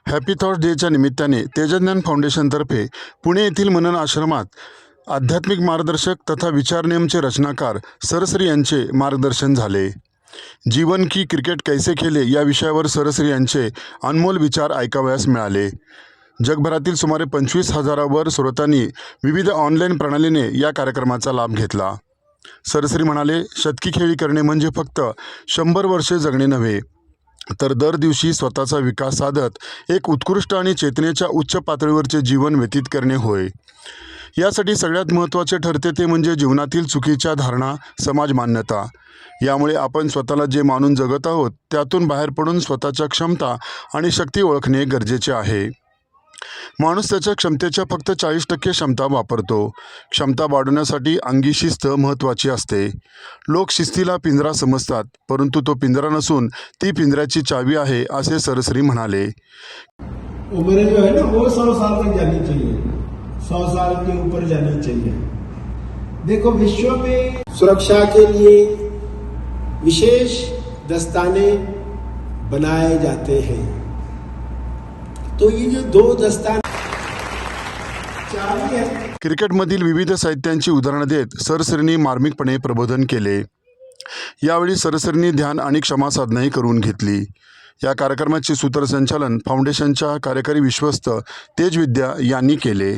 Happy thoughts डेच्या निमित्ताने तेजज्ञान फाउंडेशनतर्फे पुणे येथील मनन आश्रमात आध्यात्मिक मार्गदर्शक तथा विचारनियमचे रचनाकार सरश्री यांचे मार्गदर्शन झाले। जीवन की क्रिकेट कैसे खेले या विषयावर सरश्री यांचे अनमोल विचार ऐकावयास मिळाले। जगभरातील सुमारे 25,000वर श्रोत्यांनी विविध ऑनलाईन प्रणालीने या कार्यक्रमाचा लाभ घेतला। सरश्री म्हणाले, शतकी खेळी करणे म्हणजे फक्त 100 वर्षे जगणे नव्हे, तर दर दिवशी स्वतःचा विकास साधत एक उत्कृष्ट आणि चेतनेच्या उच्च पातळीवरचे जीवन व्यतीत करणे होय। यासाठी सगळ्यात महत्त्वाचे ठरते ते म्हणजे जीवनातील चुकीच्या धारणा, समाज मान्यता। यामुळे आपण स्वतःला जे मानून जगत आहोत त्यातून बाहेर पडून स्वतःच्या क्षमता आणि शक्ती ओळखणे गरजेचे आहे। माणूस त्याच्या क्षमतेच्या फक्त 40% क्षमता वापरतो। क्षमता वाढवण्यासाठी अंगी शिस्त महत्त्वाची असते। लोक शिस्तीला पिंजरा समजतात, परंतु तो पिंजरा नसून ती पिंजऱ्याची चावी आहे, असे सरश्री म्हणाले। उम्र जो है ना वो 100 साल तक जानी चाहिए, 100 साल के ऊपर जानी चाहिए। देखो, विश्व में सुरक्षा के लिए विशेष दस्ताने बनाए जाते हैं, तो ये जो 2 दस्ताने चावी है। क्रिकेटमधील विविध साहित्यांची उदाहरणं देत सरश्रींनी मार्मिकपणे प्रबोधन केले। यावेळी सरश्रींनी ध्यान आणि क्षमा साधनाही करून घेतली। या कार्यक्रमाचे सूत्रसंचालन फाउंडेशनच्या कार्यकारी विश्वस्त तेज विद्या यांनी केले।